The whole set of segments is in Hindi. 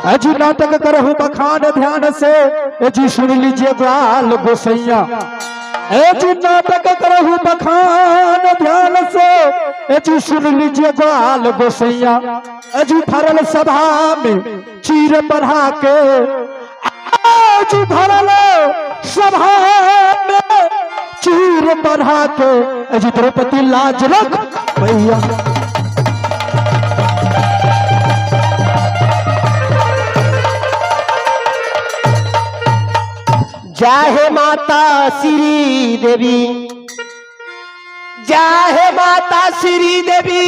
अजी नाटक करहु बखान ध्यान से, जी सुन लीजिए ग्वाल गोसैया। जी नाटक करहु बखान ध्यान से, जी सुन लीजिए ग्वाल गोसैया। जी भरल सभा में चीर बढ़ा के, जी भरल सभा में चीर बढ़ा के, जी द्रौपदी लाज रख भैया। जाहे माता श्री देवी, जाहे माता श्री देवी,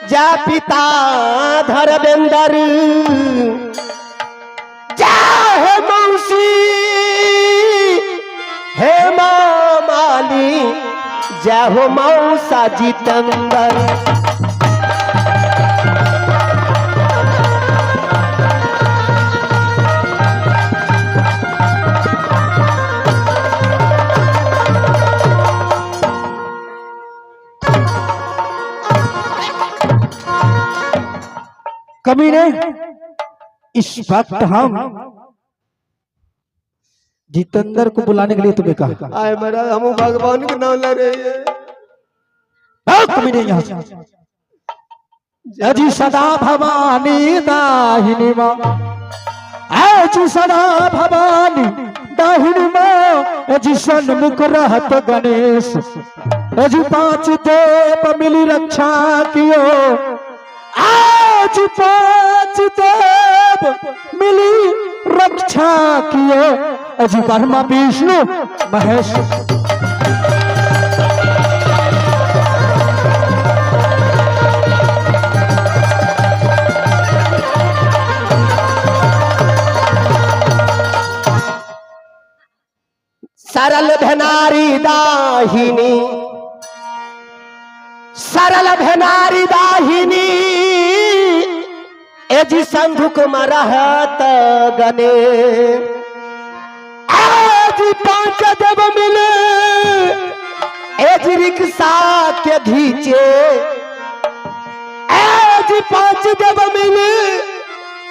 जा पिता धर्मेंद्र, जाहे मौसी हे माली, जाहो मौसा जितेंद्र। कमीने इस वक्त हम जितेंद्र को बुलाने के लिए तुम्हें कहा। आए मेरा हम भगवान के नाम ले रहे हैं। कमीने यहाँ से अजी सदा भवानी दाहिनी माँ, अजी सदा भवानी दाहिनी माँ, अजी सन्मुख रहत गणेश, अजी पांच देव मिली रक्षा कियो, आज पांच देव मिली रक्षा किए, अजी ब्रह्मा विष्णु महेश। सरल धनारी दाहिनी, सरल धनारी दाहिनी, एजी संधु कुमार रहत गने, एजी पांच देव मिले, एजी रिक्शा के घीचे, एजी पांच देव मिले,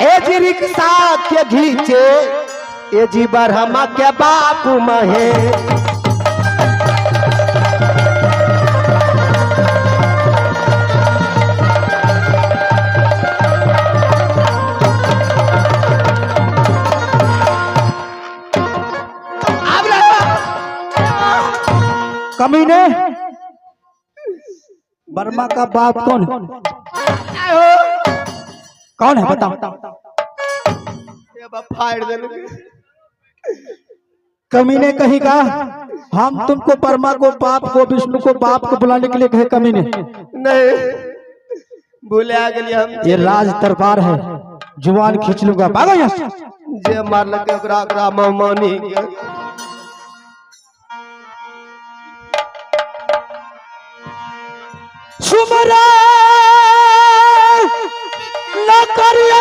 एजी रिक्शा के घीचे, एजी ब्रह्मा के बापू महे। कमीने वर्मा का बाप कौन है? कौन है बताओ। कमीने कहीं का हम तुमको वर्मा को बाप को विष्णु को बाप को बुलाने के लिए कहे। कमीने नहीं भूले आ गए हम। ये राज दरबार है, जुबान खींच लूंगा। भागो यहाँ से। जे मार लगे ओकरा मानी सुमरा न करिए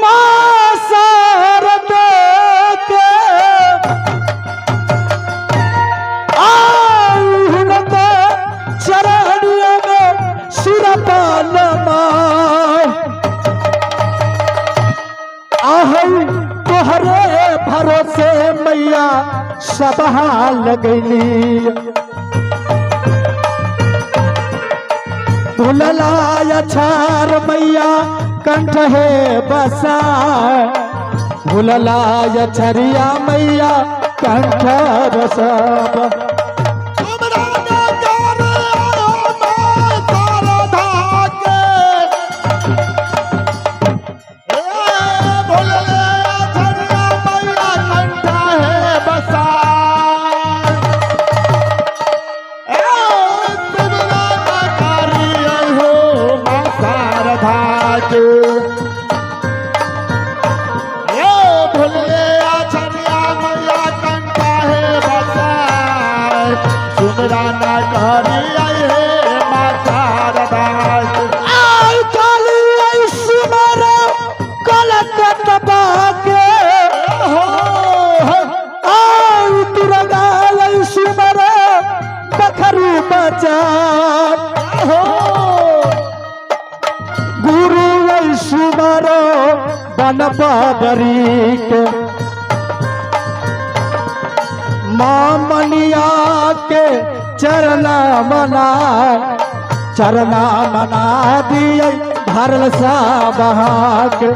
मां शारद के, उनके चरणियों में सिर नमाए। आहू तोहरे भरोसे मैया सब लगली, भूललाया छार मैया कंठ है बसा, भूललाया छरिया मैया कंठ बसा। गुरु सुमरो बन बदरी के माँ मनिया के चरना मना दिए भरल सा बहा के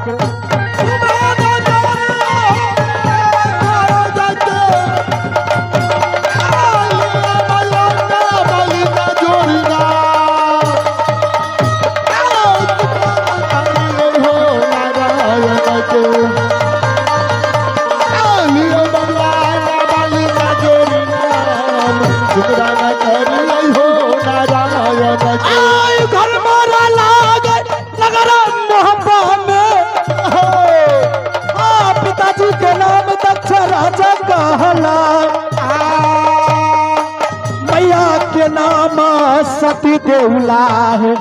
पिताजी के नाम दक्ष राजा कहला मैया के नाम सती देवला है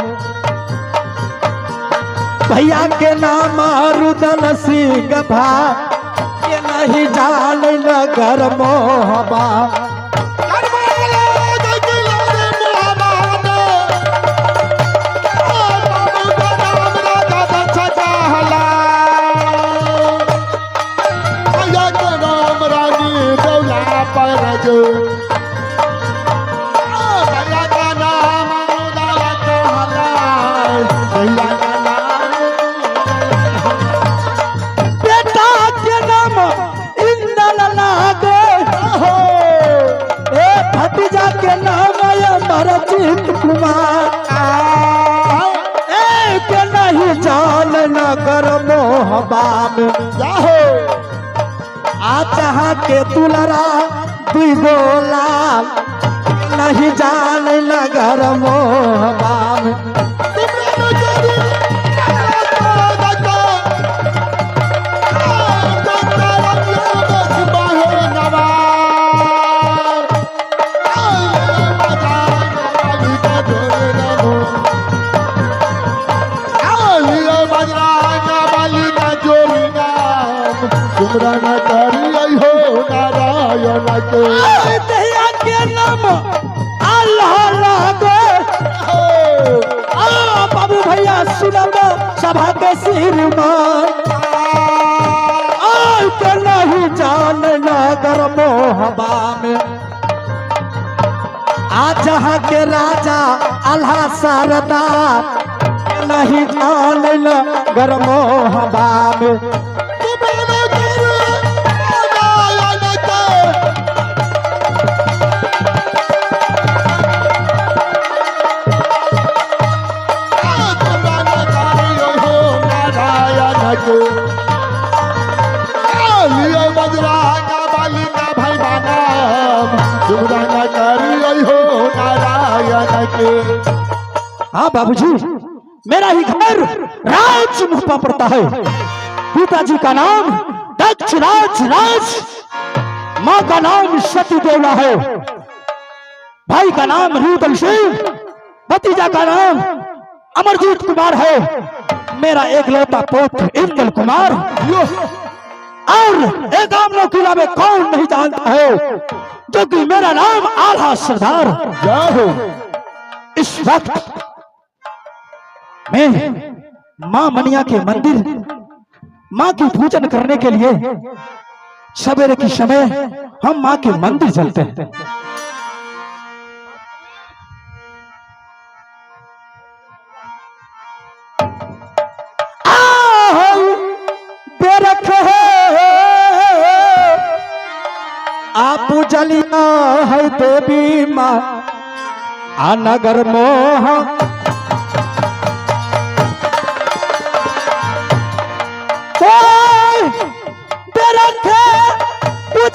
भैया के नाम रुदल सिंह भा के नहीं जान नगर मोहबा भतीजा के नाम अमरजीत कुमार के नहीं जान नगर मोहबा में जाहो आ जहाँ के दुलरा दुई गोलाल नहीं जान नगर मोहबा में के नाम अल्लाह लागो बाबू भैया सुनब सभा के श्रीमान के नहीं जान नगर मोहबा में आज जहाँ के राजा अल्लाह सरदार नहीं जान नगर मोहबा में हाँ बाबूजी मेरा ही घर राजमुखपा पड़ता है पिताजी का नाम दक्ष राज माँ का नाम सती देवला है भाई का नाम रुदल सिंह भतीजा का नाम अमरजीत कुमार है मेरा एकलौता पुत्र इंद्र कुमार और एक आम किला में कौन नहीं जानता है जो कि मेरा नाम आल्हा सरदार इस वक्त मैं माँ मनिया के मंदिर माँ की पूजन करने के लिए सवेरे के समय हम माँ के मंदिर चलते हैं आप जलिया है देवी माँ नगर मोह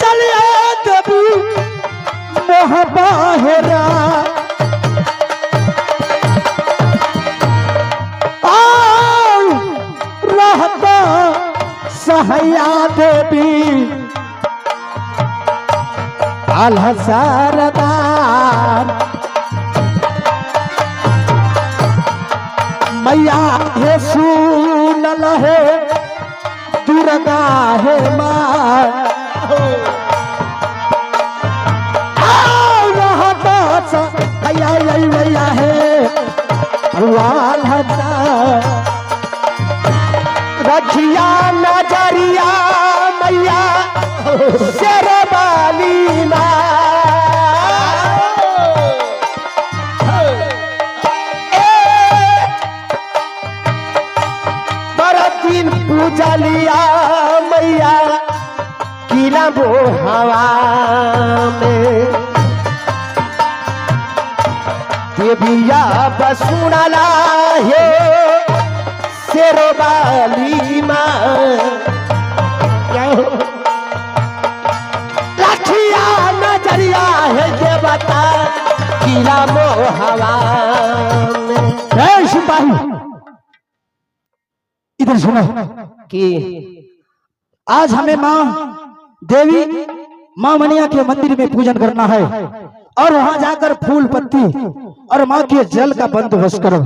चलिया देवी मोह बाहरा रहता सहया देवी आल्हा सरदार मैया हे सुनल है दुर्गा है माँ मैया है रखिया नजरिया मैया शेरवाली माँ दिन पूजा लिया मैया किला वो हवा में देविया बसुनाला है शेरवाली माँ लखिया नजरिया है देवता किला वो हवा में। सिपाही इधर सुनो कि आज हमें माँ देवी माँ मनिया के मंदिर में पूजन करना है और वहाँ जाकर फूल पत्ती और माँ के जल का बंदोबस्त करो।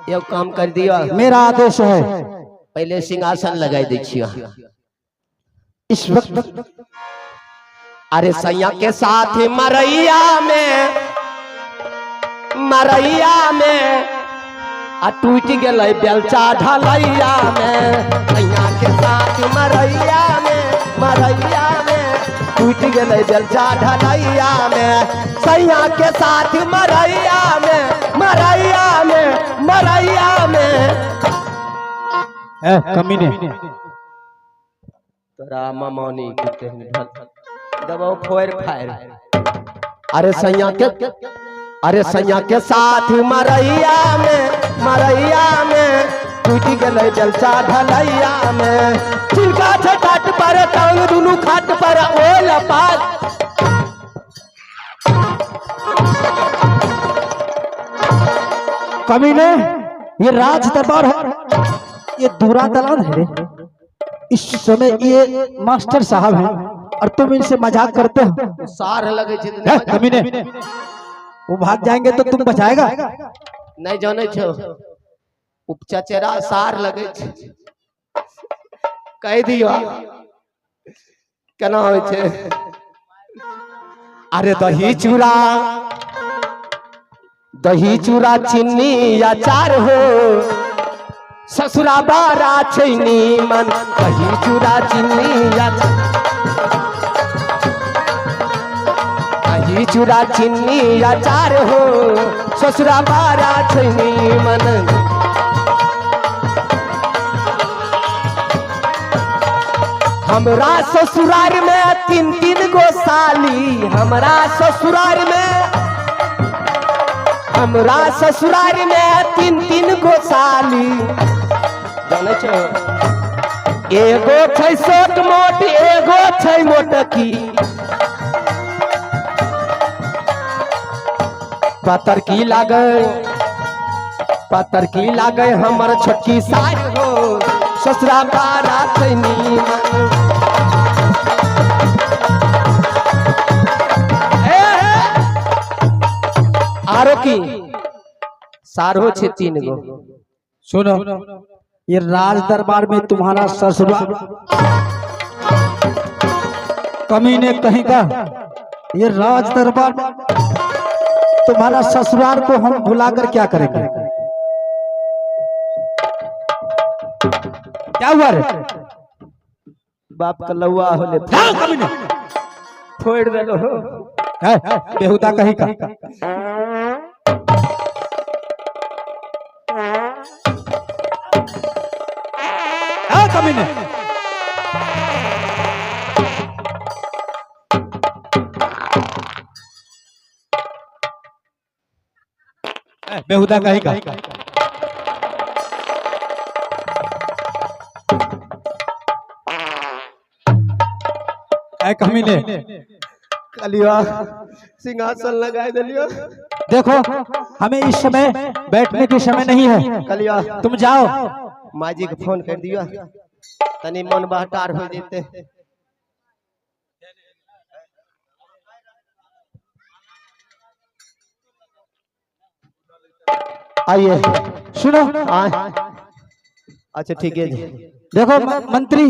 ये काम कर दिया, मेरा आदेश है। पहले सिंहासन लगाई दीजिए इस वक्त। अरे सैया के साथ मरैया में टूट गए बेलचा ढलैया में। सैया के साथ मरैया में टूट गए बेलचा ढलैया में। सैया के साथ मरैया में कमीने तोरा ममौनी दबाओ फोर फायर। अरे सैया के साथ मरैया में टूट गए जलसा ढलैया में। चिलका छटाट पर टांग दुनू खाट पर ओल पात। कमीने ये राज दरबार है, ये दूरा दलान है रे। इस समय ये मास्टर साहब हैं और तुम इनसे मजाक करते हो। सार लगे जितने कमीने वो भाग जाएंगे तो तुम बचाएगा नहीं जाने छो। उपचचेरा सार लगे कह दियो केना होय छे। अरे दही चूड़ा चीनी अचार हो ससुरा बारा छैनी मन। दही चूड़ा चीनी अचार दही चूड़ा चीनी अचार हो ससुरा बारा छैनी मन। हमरा ससुराल में तीन गो साली। हमरा ससुराल में तीन गो साली। जाने छो एगो छै छोट मोट एगो छै मोटकी। पतर की लागे हमर छोटकी सार हो ससुरा बारा छैनी मन। आरो की सारो छे तीन गो। सुनो ये राज दरबार में तुम्हारा ससुराल कमीने कहीं का। ये राज दरबार तुम्हारा ससुराल को हम भुलाकर क्या करेंगे। क्या हुआ रे? बाप का लौआ होले कमीने फोड़ देलो बेहुदा कहीं का। कमीने बेहुदा कहीं का। कमीने कलिया सिंहासन लगाए दिलियो। देखो हमें इस समय बैठने के समय नहीं है। कलिया तुम जाओ माँ जी को फोन कर दियो तनी मन बहटार हो जेते। आइए सुनो। अच्छा ठीक है। देखो मंत्री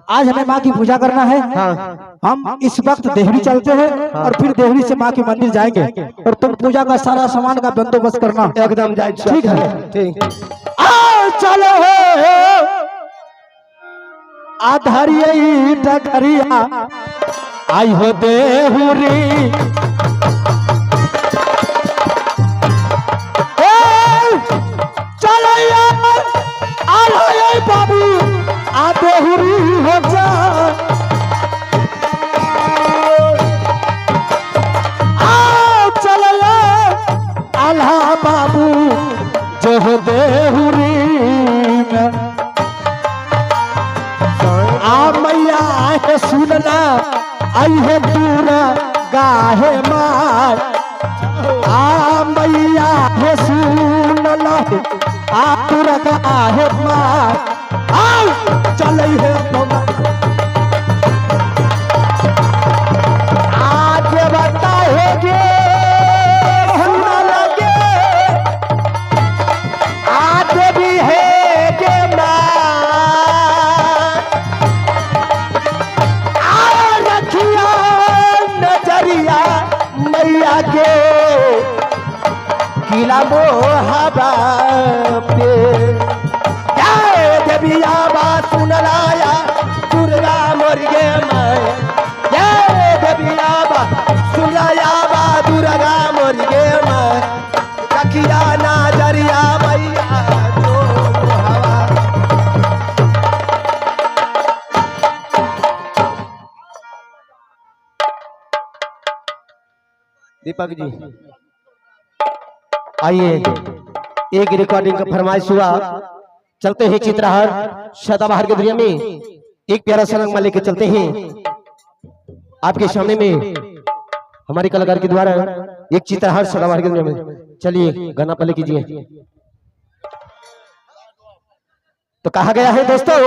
आज हमें माँ की पूजा करना है। हम इस वक्त देहरी चलते हैं और फिर देहरी से माँ के मंदिर जाएंगे और तुम पूजा का सारा सामान का बंदोबस्त करना। एकदम जाए। ठीक है ठीक। चलो आधरियई डगरिया आई हो देहुरी चलैया आलय बाबू आ देहुरी हो जा चलैया आल्हा बाबू जो हो देहुरी में आ मैया है सुनना आई है दूरा गाहे मार आ मैया है सुनना आ दूरा गाहे मार आओ चले है आज बताएगे सुना लगे आज भी है के नजरिया मैया के किला मोहबा पे देविया बात सुनलाया दुर्गा मोरिगे मैं देविया बात सुनलाया बा दुर्गा मोरिगे मैं रखिया नजरिया मैया जो मोहबा दीपक जी आइए एक रिकॉर्डिंग का फरमाइश हुआ चलते हैं चित्रहार सदाबहार के दुनिया में एक प्यारा सा रंगमा लेके चलते हैं आपके सामने में हमारे कलाकार के द्वारा एक चित्रहार सदाबहार के दुनिया में चलिए गाना पहले कीजिए तो कहा गया है दोस्तों